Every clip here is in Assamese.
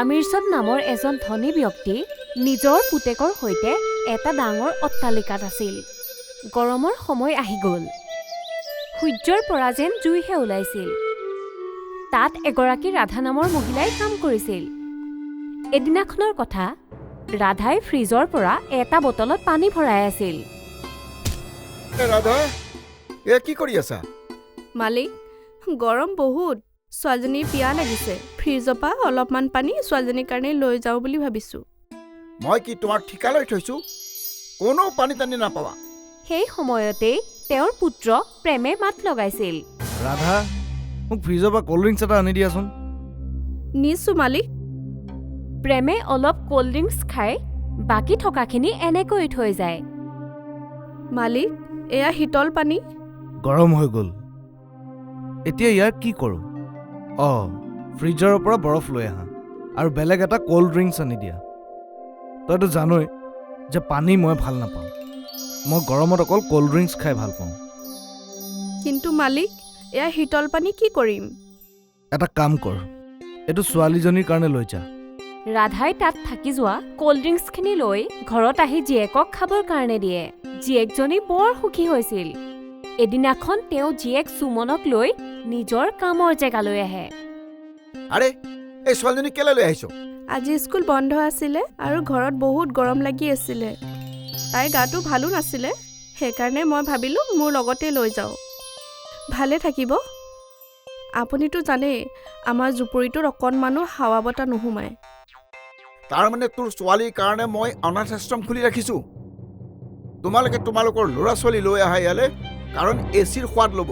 আমিৰচাঁদ নামৰ এজন ধনী ব্যক্তি নিজৰ পুতেকৰ সৈতে এটা ডাঙৰ অট্টালিকাত আছিল। গৰমৰ সময় আহি গ'ল। সূৰ্যৰ পৰা যেন জুইহে ওলাইছিল। তাত এগৰাকী ৰাধা নামৰ মহিলাই কাম কৰিছিল। এদিনাখনৰ কথা, ৰাধাই ফ্ৰিজৰ পৰা এটা বটলত পানী ভৰাই আছিল। ৰাধা, এয়া কি কৰি আছা? মালিক, গৰম বহুত। ছোৱালীজনীৰ পিয়াহ লাগিছে। ফ্ৰিজৰ পৰা অলপমান পানী ছোৱালীজনীৰ কাৰণে লৈ যাওঁ বুলি ভাবিছোঁ। মই কি তোমাৰ ঠিকা লৈ থৈছোঁ? কোনো পানী টানি নাপাবা। সেই সময়তেই তেওঁৰ পুত্ৰ প্ৰেমে মাত লগাইছিল। ৰাধা, মোক ফ্ৰিজৰ পৰা ক'ল্ড ড্ৰিংকছ এটা আনি দিয়াচোন। নিশ্চয় মালিক। প্ৰেমে অলপ ক'ল্ড ড্ৰিংকছ খাই বাকী থকাখিনি এনেকৈ থৈ যায়। মালিক, এয়া শীতল পানী। গৰম হৈ গ'ল। এতিয়া ইয়াৰ কি কৰোঁ? ফ্ৰিজৰ পৰা বৰফ লৈ আহা আৰু বেলেগ এটা ক'ল্ড ড্ৰিংকছ আনি দিয়া। তইতো জানই যে পানী মই ভাল নাপাওঁ। মই গৰমত অকল ক'ল্ড ড্ৰিংকছ খাই ভাল পাওঁ। কিন্তু মালিক, এয়া শীতল পানী কি কৰিম? এটা কাম কৰ, এইটো ছোৱালীজনীৰ কাৰণে লৈ যা। ৰাধাই তাত থাকি যোৱা ক'ল্ড ড্ৰিংকছখিনি লৈ ঘৰত আহি জীয়েকক খাবৰ কাৰণে দিয়ে। জীয়েকজনী বৰ সুখী হৈছিল। এদিনাখন তেওঁ জীয়েক সুমনক লৈ নিজৰ কামৰ জেগালৈ আহে। আৰে, এই ছোৱালীজনী কেলৈ লৈ আহিছ? আজি স্কুল বন্ধ আছিলে আৰু ঘৰত বহুত গৰম লাগি আছিলে। তাইৰ গাটো ভালো নাছিলে। সেইকাৰণে মই ভাবিলোঁ মোৰ লগতে লৈ যাওঁ। ভালে থাকিব। আপুনিতো জানেই, আমাৰ জুপুৰিটোত অকণমানো হাৱা বতাহ নোসোমায়। তাৰমানে তোৰ ছোৱালীৰ কাৰণে মই অনাথ আশ্ৰম খুলি ৰাখিছোঁ। তোমালোকৰ ল'ৰা ছোৱালী লৈ আহা ইয়ালৈ, কাৰণ এচিৰ সোৱাদ ল'ব।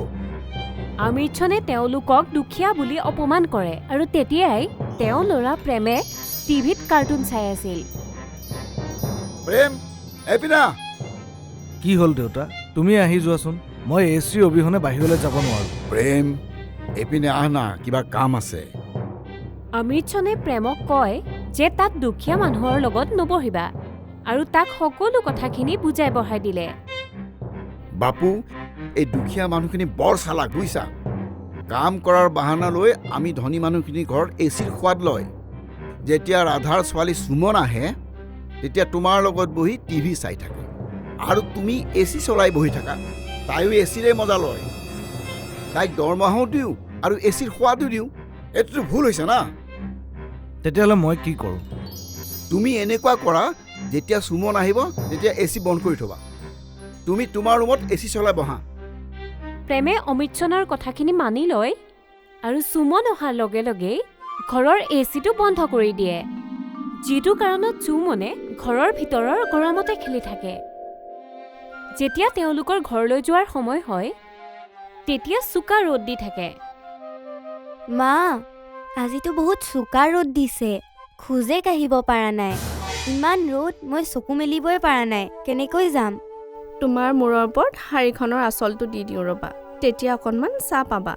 আমিৰচাঁদে তেওঁলোকক দুখীয়া বুলি অপমান কৰে আৰু তেতিয়াই তেওঁ ল'ৰা প্ৰেমে টিভিত কাৰ্টুন চাই আছিল। প্ৰেম, এপিনা। কি হ'ল দেউতা? তুমি আহি যোৱাচোন। মই এচিৰ অবিহনে বাহিৰলৈ যাব নোৱাৰোঁ। প্ৰেম, এপিনে আহ না, কিবা কাম আছে। আমিৰচাঁদে প্ৰেমক কয় যে তাত দুখীয়া মানুহৰ লগত নবহিবা আৰু তাক সকলো কথাখিনি বুজাই বঢ়াই দিলে। বাপু, এই দুখীয়া মানুহখিনি বৰ চালাক, বুজিছা? কাম কৰাৰ বাহানা লৈ আমি ধনী মানুহখিনিৰ ঘৰত এচিৰ সোৱাদ লয়। যেতিয়া ৰাধাৰ ছোৱালী সুমন আহে, তেতিয়া তোমাৰ লগত বহি টিভি চাই থাকে আৰু তুমি এচি চলাই বহি থাকা। তাইও এচিৰে মজা লয়। তাইক দৰমহাও দিওঁ আৰু এচিৰ সোৱাদো দিওঁ। এইটোতো ভুল হৈছে না? তেতিয়াহ'লে মই কি কৰোঁ? তুমি এনেকুৱা কৰা, যেতিয়া সুমন আহিব তেতিয়া এচি বন্ধ কৰি থবা। তুমি তোমাৰ ৰুমত এচি চলাই বহা। প্ৰেমে অমিৰচাঁদৰ কথাখিনি মানি লয় আৰু সুমন অহাৰ লগে লগেই ঘৰৰ এচিটো বন্ধ কৰি দিয়ে, যিটো কাৰণত সুমনে ঘৰৰ ভিতৰৰ গৰমতে খেলি থাকে। যেতিয়া তেওঁলোকৰ ঘৰলৈ যোৱাৰ সময় হয়, তেতিয়া চোকা ৰ'দ দি থাকে। মা, আজিতো বহুত চোকা ৰ'দ দিছে। খোজে কাঢ়িব পৰা নাই। ইমান ৰ'দ, মই চকু মেলিবই পৰা নাই। কেনেকৈ যাম? তোমাৰ মূৰৰ ওপৰত শাৰীখনৰ আঁচলটো দি দিওঁ ৰ'বা, তেতিয়া অকণমান চাহ পাবা।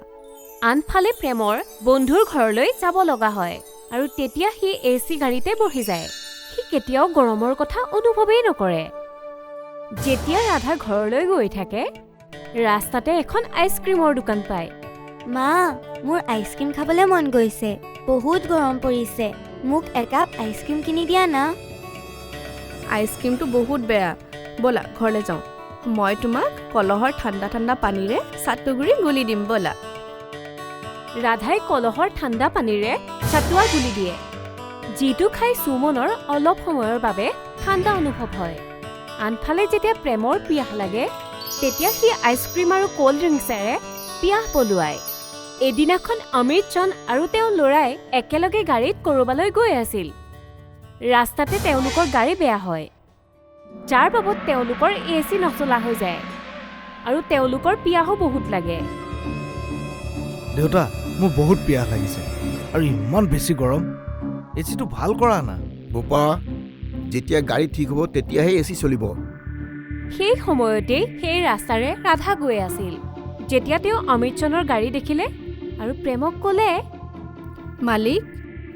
আনফালে প্ৰেমৰ বন্ধুৰ ঘৰলৈ যাব লগা হয় আৰু তেতিয়া সি এচি গাড়ীতে বহি যায়। সি কেতিয়াও গৰমৰ কথা অনুভৱেই নকৰে। যেতিয়া ৰাধা ঘৰলৈ গৈ থাকে, ৰাস্তাতে এখন আইচক্ৰীমৰ দোকান পায়। মা, মোৰ আইচক্ৰীম খাবলৈ মন গৈছে। বহুত গৰম পৰিছে। মোক একাপ আইচক্ৰীম কিনি দিয়া না। আইচক্ৰীমটো বহুত বেয়া। ব'লা ঘৰলৈ যাওঁ। মই তোমাক কলহৰ ঠাণ্ডা ঠাণ্ডা পানীৰে চাটুগুৰি গুলি দিম, ব'লা। ৰাধাই কলহৰ ঠাণ্ডা পানীৰে চাটুৱা গুলি দিয়ে, যিটো খাই সুমনৰ অলপ সময়ৰ বাবে ঠাণ্ডা অনুভৱ হয়। আনফালে যেতিয়া প্ৰেমৰ পিয়াহ লাগে, তেতিয়া সি আইচক্ৰীম আৰু ক'ল্ড ড্ৰিংকছেৰে পিয়াহ পলুৱায়। এদিনাখন আমিৰচাঁদ আৰু তেওঁৰ ল'ৰাই একেলগে গাড়ীত ক'ৰবালৈ গৈ আছিল। ৰাস্তাতে তেওঁলোকৰ গাড়ী বেয়া হয়, যাৰ বাবদ তেওঁলোকৰ এচি নচলা হৈ যায় আৰু তেওঁলোকৰ পিয়াহো বহুত লাগে। দেউতা, মোৰ বহুত পিয়াহ লাগিছে আৰু ইমান বেছি গৰম। এচিটো ভাল কৰা না। বোপা, যেতিয়া গাড়ী ঠিক হ'ব তেতিয়াহে এচি চলিব। সেই সময়তেই সেই ৰাস্তাৰে ৰাধা গৈ আছিল। যেতিয়া তেওঁ আমিৰচাঁদৰ গাড়ী দেখিলে আৰু প্ৰেমক ক'লে, মালিক,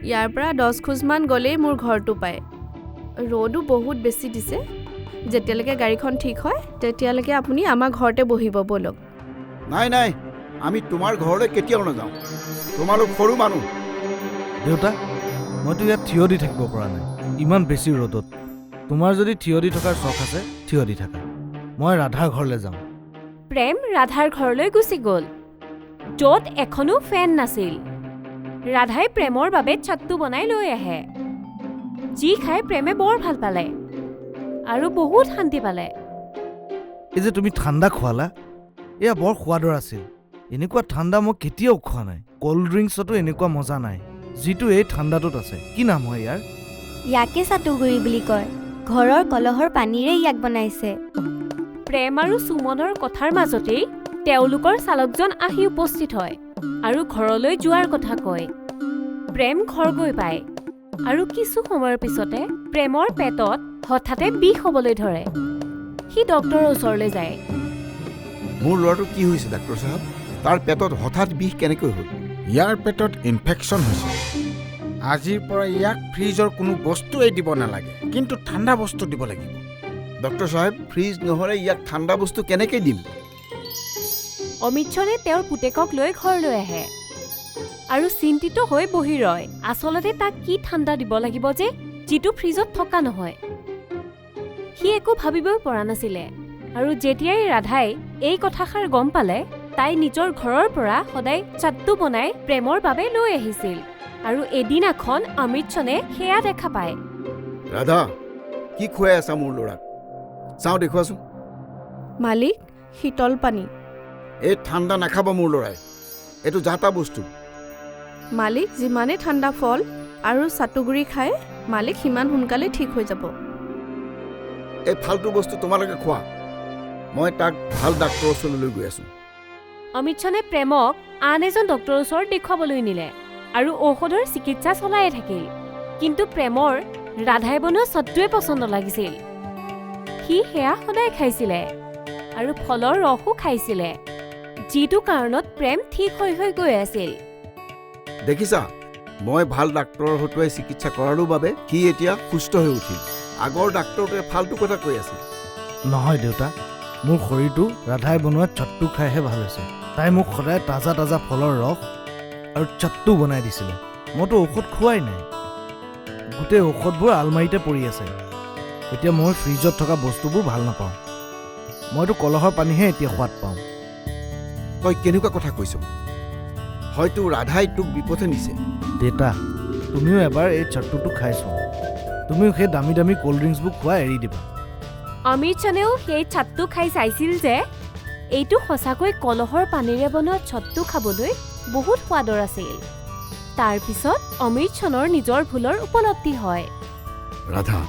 ইয়াৰ পৰা 10 খোজমান গ'লেই মোৰ ঘৰটো পায়। ৰ'দো বহুত বেছি দিছে। যেতিয়ালৈকে গাড়ীখন ঠিক হয় তেতিয়ালৈকে আপুনি আমাৰ ঘৰতে বহিব, ব'লক। নাই, আমি তোমাৰ ঘৰলৈ কেতিয়াও নাযাওঁ। তোমালোক সৰু মানুহ। দেউতা, মইতো ইয়াত থিয় দি থাকিব পৰা নাই ইমান বেছি ৰ'দত। তোমাৰ যদি থিয় দি থকাৰ চখ আছে থিয় দি থাকা, মই ৰাধাৰ ঘৰলৈ যাম। প্ৰেম ৰাধাৰ ঘৰলৈ গুচি গ'ল, য'ত এখনো ফেন নাছিল। ৰাধাই প্ৰেমৰ বাবে চাট্টু বনাই লৈ আহে, যি খাই প্ৰেমে বৰ ভাল পালে আৰু বহুত শান্তি পালে। এই যে তুমি ঠাণ্ডা খোৱালা, এয়া বৰ সোৱাদৰ আছিল। এনেকুৱা ঠাণ্ডা মই কেতিয়াও খোৱা নাই। ক'ল্ড ড্ৰিংকছতো এনেকুৱা মজা নাই যিটো এই ঠাণ্ডাটোত আছে। কি নাম হয় ইয়াৰ? ইয়াকে চাটুগুৰি বুলি কয়। ঘৰৰ কলহৰ পানীৰে ইয়াক বনাইছে। প্ৰেম আৰু সুমনৰ কথাৰ মাজতেই তেওঁলোকৰ চালকজন আহি উপস্থিত হয় আৰু ঘৰলৈ যোৱাৰ কথা কয়। প্ৰেম ঘৰ গৈ পায় আৰু কিছু সময়ৰ পিছতে প্ৰেমৰ পেটত হঠাতে বিষ হ'বলৈ ধৰে। সি ডক্তৰৰ ওচৰলৈ যায়। মোৰ ল'ৰাটো কি হৈছে ডাক্তৰ চাহাব? তাৰ পেটত হঠাৎ বিষ কেনেকৈ হ'ল? ইয়াৰ পেটত ইনফেকশ্যন হৈছে। আজিৰ পৰা ইয়াক ফ্ৰিজৰ কোনো বস্তুৱেই দিব নালাগে, কিন্তু ঠাণ্ডা বস্তু দিব লাগিব। ডক্তৰ চাহেব, ফ্ৰিজ নহ'লে ইয়াক ঠাণ্ডা বস্তু কেনেকৈ দিম? অমিতজনে তেওঁৰ পুতেকক লৈ ঘৰলৈ আহে আৰু চিন্তিত হৈ বহি ৰয়। আচলতে তাক কি ঠাণ্ডা দিব লাগিব যে যিটো ফ্ৰিজত থকা নহয়। সি একো ভাবিবই পৰা নাছিলে আৰু যেতিয়াই ৰাধাই এই কথাষাৰ গম পালে, তাই নিজৰ ঘৰৰ পৰা সদায় চাট্টু বনাই প্ৰেমৰ বাবে লৈ আহিছিল আৰু এদিনাখন অমিতজনে সেয়া দেখা পায়। ৰাধা, কি খুৱাই আছা মোৰ ল'ৰাক? চাওঁ দেখুৱাচোন। মালিক, শীতল পানী। এই ঠাণ্ডা নাখাব মোৰ ল'ৰাই, এইটো যাতা বস্তু। মালিক, যিমানেই ঠাণ্ডা ফল আৰু চাটুগুৰি খায়, মালিক সিমান সোনকালে ঠিক হৈ যাব। এই ফাল্টু বস্তু তোমালোকে খোৱা। মই তাক ভাল ডাক্তৰৰ ওচৰলৈ লৈ গৈ আছোঁ। অমিতজনে প্ৰেমক আন এজন ডক্তৰৰ ওচৰত দেখুৱাবলৈ নিলে আৰু ঔষধৰ চিকিৎসা চলায়ে থাকিল। কিন্তু প্ৰেমৰ ৰাধাই বনোৱা চাট্টুৱে পচন্দ লাগিছিল। সি সেয়া সদায় খাইছিলে আৰু ফলৰ ৰসো খাইছিলে, যিটো কাৰণত প্ৰেম ঠিক হৈ হৈ গৈ আছিল। দেখিছা, মই ভাল ডাক্তৰৰ হতুৱাই চিকিৎসা কৰাৰো বাবে সি এতিয়া সুস্থ হৈ উঠিল। আগৰ ডাক্তৰটোৱে ফাল্টু কথা কৈ আছিল। নহয় দেউতা, মোৰ শৰীৰটো ৰাধাই বনোৱা চাট্টু খাইহে ভাল হৈছে। তাই মোক সদায় তাজা তাজা ফলৰ ৰস আৰু চাট্টু বনাই দিছিলে। মইতো ঔষধ খোৱাই নাই। গোটেই ঔষধবোৰ আলমাৰীতে পৰি আছে। এতিয়া মই ফ্ৰিজত থকা বস্তুবোৰ ভাল নাপাওঁ। মইতো কলহৰ পানীহে এতিয়া সোৱাদ পাওঁ। তই কেনেকুৱা কথা কৈছ? হয়তো ৰাধাই তোক বিপথে নিছে। দেউতা, তুমিও এবাৰ এই চাট্টুটো খাইছো। তুমিও সেই দামী দামী ক'ল্ড ড্ৰিংকছবোৰ খোৱা এৰি দিবা। অমিতজনেও সেই চাট্টু খাই চাইছিল যে এইটো সঁচাকৈ কলহৰ পানীৰে বনোৱা চাট্টু খাবলৈ বহুত সোৱাদৰ আছিল। তাৰ পিছত অমিতজনৰ নিজৰ ভুলৰ উপলব্ধি হয়। ৰাধা,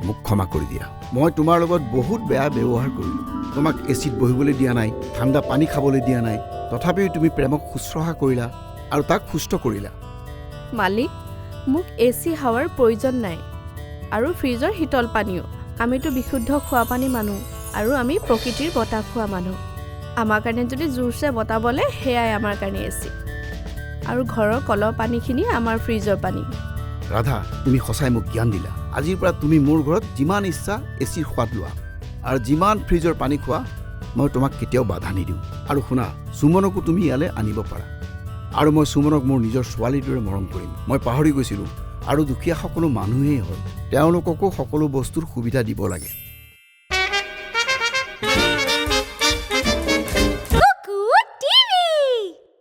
মোক ক্ষমা কৰি দিয়া। মই তোমাৰ লগত বহুত বেয়া ব্যৱহাৰ কৰিলোঁ। তোমাক এচিড বহিবলৈ দিয়া নাই, ঠাণ্ডা পানী খাবলৈ দিয়া নাই। তথাপিও তুমি প্ৰেমক শুশ্ৰূষা কৰিলা আৰু তাক সুস্থ কৰিলা। মালিক, মোক AC হাৱাৰ প্ৰয়োজন নাই আৰু ফ্ৰিজৰ শীতল পানীও। আমিতো বিশুদ্ধ খোৱা পানী মানুহ আৰু আমি প্ৰকৃতিৰ বতাহ খোৱা মানুহ। আমাৰ কাৰণে যদি জোৰছে বতাহ বলে, সেয়াই আমাৰ কাৰণে AC। আৰু ঘৰৰ কলৰ পানীখিনি আমাৰ ফ্ৰিজৰ পানী। ৰাধা, তুমি সঁচাই মোক জ্ঞান দিলা। আজিৰ পৰা তুমি মোৰ ঘৰত যিমান ইচ্ছা এচিৰ সোৱাদ লোৱা আৰু যিমান ফ্ৰিজৰ পানী খোৱা, মই তোমাক কেতিয়াও বাধা নিদিওঁ। আৰু শুনা, সুমনকো তুমি ইয়ালৈ আনিব পাৰা আৰু মই সুমনক মোৰ নিজৰ ছোৱালীৰ দৰে মৰম কৰিম। মই পাহৰি গৈছিলোঁ, আৰু দুখীয়া সকলো মানুহেই হয়, তেওঁলোককো সকলো বস্তুৰ সুবিধা দিব লাগে।